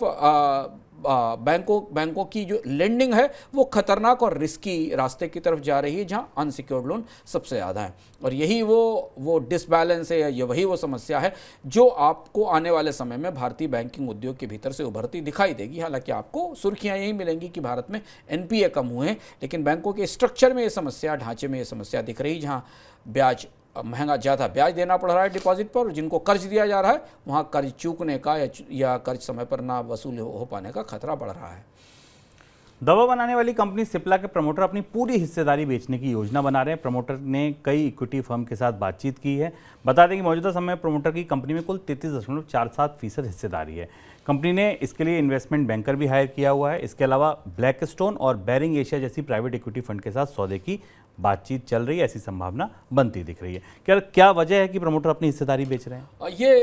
बैंकों की जो लेंडिंग है वो खतरनाक और रिस्की रास्ते की तरफ जा रही है जहां अनसिक्योर्ड लोन सबसे ज़्यादा है, और यही वो डिसबैलेंस है या वही वो समस्या है जो आपको आने वाले समय में भारतीय बैंकिंग उद्योग के भीतर से उभरती दिखाई देगी। हालांकि आपको सुर्खियां यही मिलेंगी कि भारत में NPA कम हुए हैं, लेकिन बैंकों के स्ट्रक्चर में ये समस्या, ढांचे में ये समस्या दिख रही, जहाँ ब्याज महंगा ज़्यादा ब्याज देना पड़ रहा है डिपॉजिट पर, और जिनको कर्ज दिया जा रहा है वहाँ कर्ज चूकने का या कर्ज समय पर ना वसूल हो पाने का खतरा बढ़ रहा है। दवा बनाने वाली कंपनी सिप्ला के प्रमोटर अपनी पूरी हिस्सेदारी बेचने की योजना बना रहे हैं। प्रमोटर ने कई इक्विटी फर्म के साथ बातचीत की है। बता दें कि मौजूदा समय में प्रमोटर की कंपनी में कुल 33.47% हिस्सेदारी है। कंपनी ने इसके लिए इन्वेस्टमेंट बैंकर भी हायर किया हुआ है। इसके अलावा ब्लैकस्टोन और बेरिंग एशिया जैसी प्राइवेट इक्विटी फंड के साथ सौदे की बातचीत चल रही है, ऐसी संभावना बनती दिख रही है। क्या वजह है कि प्रमोटर अपनी हिस्सेदारी बेच रहे हैं? ये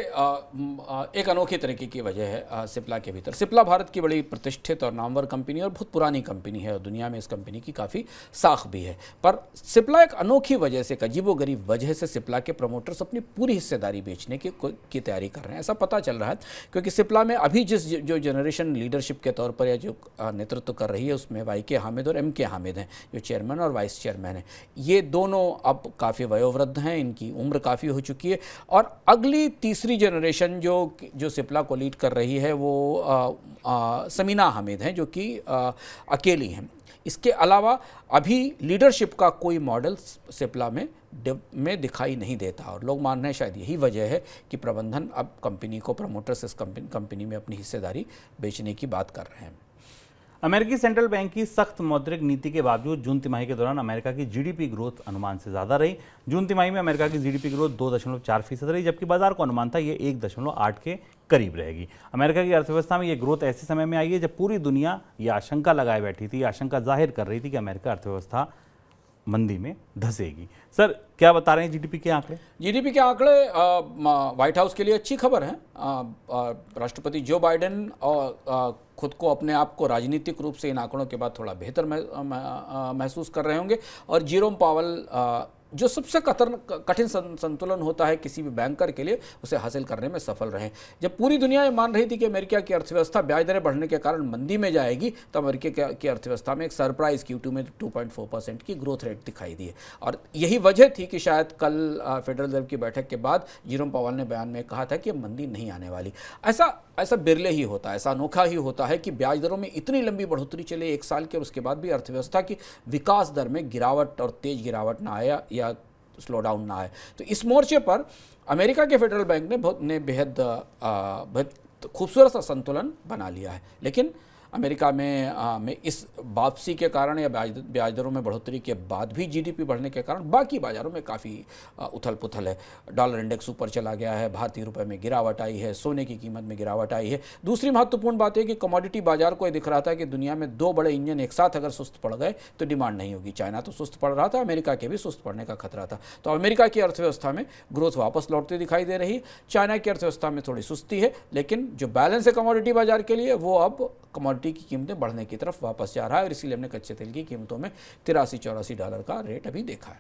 एक अनोखी तरीके की वजह है सिप्ला के भीतर। सिप्ला भारत की बड़ी प्रतिष्ठित और नामवर कंपनी और बहुत पुरानी कंपनी है और दुनिया में इस कंपनी की काफ़ी साख भी है, पर सिप्ला एक अनोखी वजह से, एक अजीबोगरीब वजह से सिप्ला के प्रमोटर्स अपनी पूरी हिस्सेदारी बेचने की तैयारी कर रहे हैं। ऐसा पता चल रहा है क्योंकि सिप्ला में अभी जो जनरेशन लीडरशिप के तौर पर या जो नेतृत्व कर रही है उसमें YK हामिद और MK हामिद हैं, जो चेयरमैन और वाइस चेयरमैन हैं। ये दोनों अब काफ़ी वयोवृद्ध हैं, इनकी उम्र काफ़ी हो चुकी है, और अगली तीसरी जनरेशन जो सिप्ला को लीड कर रही है वो समीना हामिद हैं, जो कि अकेली हैं। इसके अलावा अभी लीडरशिप का कोई मॉडल सिप्ला में दिखाई नहीं देता, और लोग मान रहे हैं शायद यही वजह है कि प्रबंधन अब कंपनी को, प्रमोटर्स इस कंपनी में अपनी हिस्सेदारी बेचने की बात कर रहे हैं। अमेरिकी सेंट्रल बैंक की सख्त मौद्रिक नीति के बावजूद जून तिमाही के दौरान अमेरिका की GDP ग्रोथ अनुमान से ज़्यादा रही। जून तिमाही में अमेरिका की GDP ग्रोथ 2.4% रही, जबकि बाजार को अनुमान था ये 1.8 के करीब रहेगी। अमेरिका की अर्थव्यवस्था में ये ग्रोथ ऐसे समय में आई है जब पूरी दुनिया ये आशंका लगाए बैठी थी, आशंका जाहिर कर रही थी कि अमेरिका अर्थव्यवस्था मंदी में धंसेगी। सर क्या बता रहे हैं जीडीपी के आंकड़े? जीडीपी के आंकड़े व्हाइट हाउस के लिए अच्छी खबर है। राष्ट्रपति जो बाइडेन खुद को अपने आप को राजनीतिक रूप से इन आंकड़ों के बाद थोड़ा बेहतर महसूस कर रहे होंगे। और जेरोम पावेल जो सबसे कठिन संतुलन होता है किसी भी बैंकर के लिए, उसे हासिल करने में सफल रहे। जब पूरी दुनिया ये मान रही थी कि अमेरिका की अर्थव्यवस्था ब्याज दरें बढ़ने के कारण मंदी में जाएगी, तो अमेरिका की अर्थव्यवस्था में एक सरप्राइज Q2 में 2.4% की ग्रोथ रेट दिखाई दी है। और यही वजह थी कि शायद कल फेडरल रिजर्व की बैठक के बाद जेरोम पावेल ने बयान में कहा था कि मंदी नहीं आने वाली। ऐसा बिरले ही होता है, ऐसा अनोखा ही होता है कि ब्याज दरों में इतनी लंबी बढ़ोतरी चले एक साल के, और उसके बाद भी अर्थव्यवस्था की विकास दर में गिरावट और तेज गिरावट ना आया या स्लो डाउन ना आए। तो इस मोर्चे पर अमेरिका के फेडरल बैंक ने बेहद खूबसूरत सा संतुलन बना लिया है। लेकिन अमेरिका में इस वापसी के कारण या ब्याज दरों में बढ़ोतरी के बाद भी जीडीपी बढ़ने के कारण बाकी बाजारों में काफ़ी उथल पुथल है। डॉलर इंडेक्स ऊपर चला गया है, भारतीय रुपए में गिरावट आई है, सोने की कीमत में गिरावट आई है। दूसरी महत्वपूर्ण बात है कि कमोडिटी बाजार को ये दिख रहा था कि दुनिया में दो बड़े इंजन एक साथ अगर सुस्त पड़ गए तो डिमांड नहीं होगी। चाइना तो सुस्त पड़ रहा था, अमेरिका के भी सुस्त पड़ने का खतरा था। तो अमेरिका की अर्थव्यवस्था में ग्रोथ वापस लौटती दिखाई दे रही। चाइना की अर्थव्यवस्था में थोड़ी सुस्ती है, लेकिन जो बैलेंस है कमोडिटी बाजार के लिए वो अब कमोडिटी की कीमतें बढ़ने की तरफ वापस जा रहा है। और इसीलिए हमने कच्चे तेल की कीमतों में $83-84 का रेट अभी देखा है।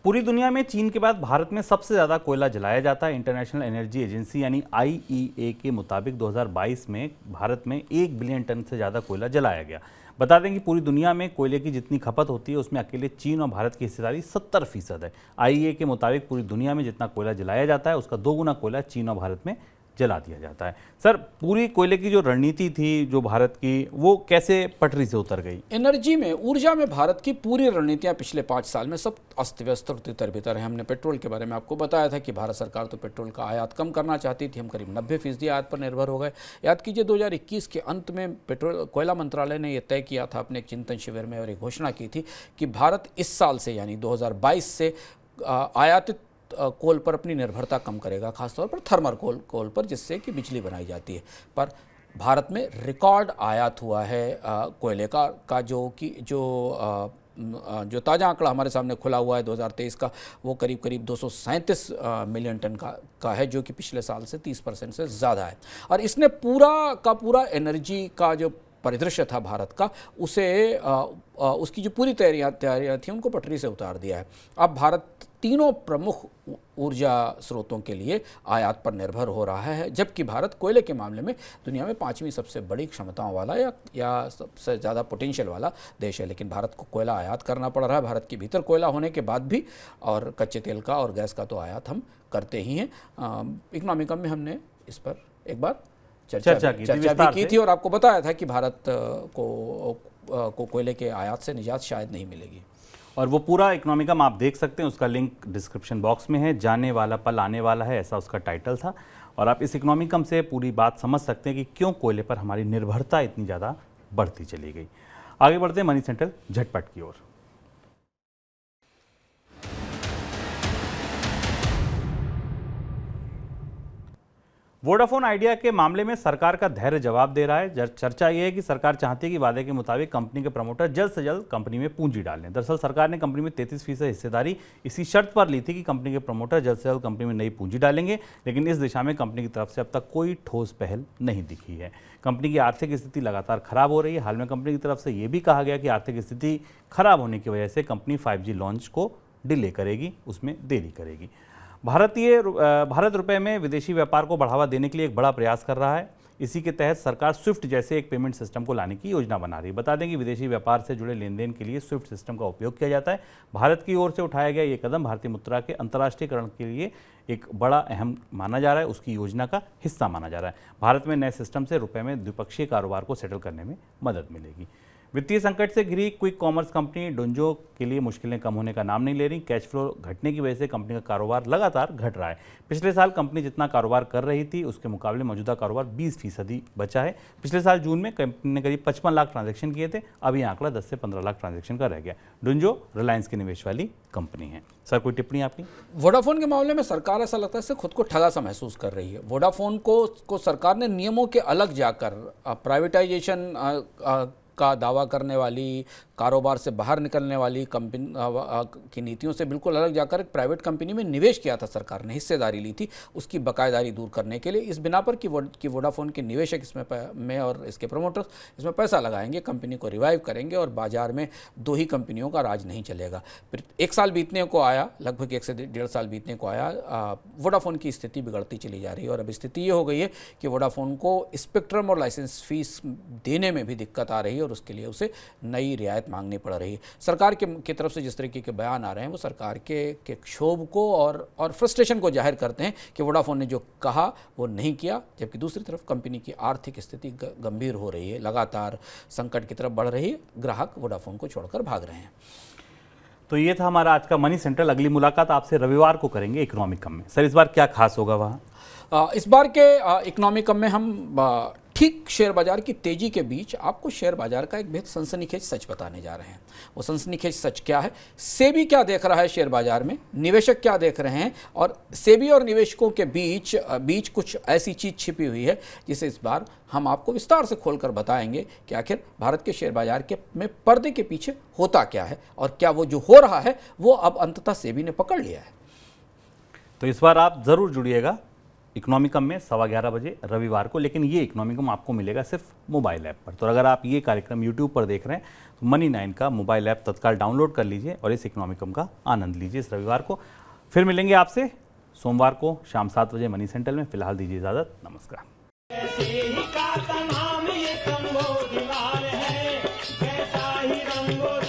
पूरी दुनिया में चीन के बाद भारत में सबसे ज़्यादा कोयला जलाया जाता है। इंटरनेशनल एनर्जी एजेंसी यानी IEA के मुताबिक 2022 में भारत में 1 बिलियन टन से ज़्यादा कोयला जलाया गया। बता दें कि पूरी दुनिया में कोयले की जितनी खपत होती है उसमें अकेले चीन और भारत की हिस्सेदारी 70% है। IEA के मुताबिक पूरी दुनिया में जितना कोयला जलाया जाता है उसका 2 गुना कोयला चीन और भारत में जला दिया जाता है। सर पूरी कोयले की जो रणनीति थी जो भारत की, वो कैसे पटरी से उतर गई? एनर्जी में, ऊर्जा में भारत की पूरी रणनीतियां पिछले 5 साल में सब अस्त व्यस्त और तितर बितर है। हमने पेट्रोल के बारे में आपको बताया था कि भारत सरकार तो पेट्रोल का आयात कम करना चाहती थी। हम करीब 90% आयात पर निर्भर हो गए। याद कीजिए 2021 के अंत में कोयला मंत्रालय ने यह तय किया था अपने एक चिंतन शिविर में और एक घोषणा की थी कि भारत इस साल से यानी 2022 से आयातित कोल पर अपनी निर्भरता कम करेगा, खासतौर पर थर्मल कोल पर, जिससे कि बिजली बनाई जाती है। पर भारत में रिकॉर्ड आयात हुआ है कोयले का जो ताज़ा आंकड़ा हमारे सामने खुला हुआ है 2023 का, वो करीब 237 मिलियन टन का है, जो कि पिछले साल से 30% से ज़्यादा है। और इसने पूरा एनर्जी का जो परिदृश्य था भारत का, उसकी जो पूरी तैयारियां थी उनको पटरी से उतार दिया है। अब भारत तीनों प्रमुख ऊर्जा स्रोतों के लिए आयात पर निर्भर हो रहा है, जबकि भारत कोयले के मामले में दुनिया में 5वीं सबसे बड़ी क्षमताओं वाला या सबसे ज़्यादा पोटेंशियल वाला देश है। लेकिन भारत को कोयला आयात करना पड़ रहा है। भारत के भीतर कोयला होने के बाद भी, और कच्चे तेल का और गैस का तो आयात हम करते ही हैं। इकोनॉमिकम में हमने इस पर एक बार चर्चा भी की थी और आपको बताया था कि भारत को कोयले के आयात से निजात शायद नहीं मिलेगी। और वो पूरा इकोनॉमिकम आप देख सकते हैं, उसका लिंक डिस्क्रिप्शन बॉक्स में है। जाने वाला पल आने वाला है, ऐसा उसका टाइटल था। और आप इस इकोनॉमिकम से पूरी बात समझ सकते हैं कि क्यों कोयले पर हमारी निर्भरता इतनी ज़्यादा बढ़ती चली गई। आगे बढ़ते हैं मनी सेंट्रल झटपट की ओर। वोडाफोन आइडिया के मामले में सरकार का धैर्य जवाब दे रहा है। चर्चा यह है कि सरकार चाहती है कि वादे के मुताबिक कंपनी के प्रमोटर जल्द से जल्द कंपनी में पूंजी डालें। दरअसल सरकार ने कंपनी में 33% हिस्सेदारी इसी शर्त पर ली थी कि कंपनी के प्रमोटर जल्द से जल्द कंपनी में नई पूंजी डालेंगे, लेकिन इस दिशा में कंपनी की तरफ से अब तक कोई ठोस पहल नहीं दिखी है। कंपनी की आर्थिक स्थिति लगातार खराब हो रही है। हाल में कंपनी की तरफ से यह भी कहा गया कि आर्थिक स्थिति खराब होने की वजह से कंपनी 5G लॉन्च को डिले करेगी, उसमें देरी करेगी। भारत रुपए में विदेशी व्यापार को बढ़ावा देने के लिए एक बड़ा प्रयास कर रहा है। इसी के तहत सरकार स्विफ्ट जैसे एक पेमेंट सिस्टम को लाने की योजना बना रही है। बता दें कि विदेशी व्यापार से जुड़े लेन देन के लिए स्विफ्ट सिस्टम का उपयोग किया जाता है। भारत की ओर से उठाया गया ये कदम भारतीय मुद्रा के अंतर्राष्ट्रीयकरण के लिए एक बड़ा अहम माना जा रहा है, उसकी योजना का हिस्सा माना जा रहा है। भारत में नए सिस्टम से रुपए में द्विपक्षीय कारोबार को सेटल करने में मदद मिलेगी। वित्तीय संकट से घिरी क्विक कॉमर्स कंपनी डुंजो के लिए मुश्किलें कम होने का नाम नहीं ले रही। कैश फ्लो घटने की वजह से कंपनी का कारोबार लगातार घट रहा है। पिछले साल कंपनी जितना कारोबार कर रही थी उसके मुकाबले मौजूदा कारोबार 20% बचा है। पिछले साल जून में कंपनी ने करीब 55 लाख ट्रांजैक्शन किए थे, अब ये आंकड़ा 10 से 15 लाख ट्रांजैक्शन का रह गया। डुंजो रिलायंस की निवेश वाली कंपनी है। सर कोई टिप्पणी आपकी? वोडाफोन के मामले में सरकार ऐसा लगता है खुद को ठगा सा महसूस कर रही है। वोडाफोन को सरकार ने नियमों के अलग जाकर प्राइवेटाइजेशन का दावा करने वाली, कारोबार से बाहर निकलने वाली कंपनी की नीतियों से बिल्कुल अलग जाकर एक प्राइवेट कंपनी में निवेश किया था सरकार ने, हिस्सेदारी ली थी उसकी बकायदारी दूर करने के लिए, इस बिना पर कि वोडाफोन के निवेशक इसमें और इसके प्रमोटर्स इसमें पैसा लगाएंगे, कंपनी को रिवाइव करेंगे और बाजार में दो ही कंपनियों का राज नहीं चलेगा। फिर 1 साल बीतने को आया, लगभग 1 से 1.5 साल बीतने को आया, वोडाफोन की स्थिति बिगड़ती चली जा रही है और अब स्थिति ये हो गई है कि वोडाफोन को स्पेक्ट्रम और लाइसेंस फीस देने में भी दिक्कत आ रही है और उसके लिए उसे नई रियायत मांगनी पड़ रही है। सरकार की तरफ से जिस तरीके के बयान आ रहे हैं वो सरकार के क्षोभ को और फ्रस्ट्रेशन को जाहिर करते हैं कि वोडाफोन ने जो कहा वो नहीं किया, जबकि दूसरी तरफ कंपनी की आर्थिक स्थिति गंभीर हो रही है, लगातार संकट की तरफ बढ़ रही है, ग्राहक वोडाफोन को छोड़कर भाग रहे हैं। तो ये था हमारा आज का मनी सेंट्रल। अगली मुलाकात आपसे रविवार को करेंगे इकोनॉमिक हब में। सर इस बार क्या खास होगा वहाँ? इस बार के इकोनॉमिक हब में हम ठीक शेयर बाजार की तेजी के बीच आपको शेयर बाजार का एक बेहद सनसनीखेज सच बताने जा रहे हैं। वो सनसनीखेज सच क्या है, सेबी क्या देख रहा है शेयर बाजार में, निवेशक क्या देख रहे हैं और सेबी और निवेशकों के बीच कुछ ऐसी चीज़ छिपी हुई है जिसे इस बार हम आपको विस्तार से खोलकर बताएंगे कि आखिर भारत के शेयर बाजार में पर्दे के पीछे होता क्या है और क्या वो जो हो रहा है वो अब अंततः सेबी ने पकड़ लिया है। तो इस बार आप ज़रूर जुड़िएगा इकोनॉमिक हब में 11:15 बजे रविवार को। लेकिन ये इकोनॉमिक हब आपको मिलेगा सिर्फ मोबाइल ऐप पर। तो अगर आप ये कार्यक्रम यूट्यूब पर देख रहे हैं तो मनी 9 का मोबाइल ऐप तत्काल डाउनलोड कर लीजिए और इस इकोनॉमिक हब का आनंद लीजिए इस रविवार को। फिर मिलेंगे आपसे सोमवार को शाम 7 बजे मनी सेंट्रल में। फिलहाल दीजिए इजाज़त, नमस्कार। ऐसे ही का नाम ये कंबोज लाल है, कैसा ही रंगो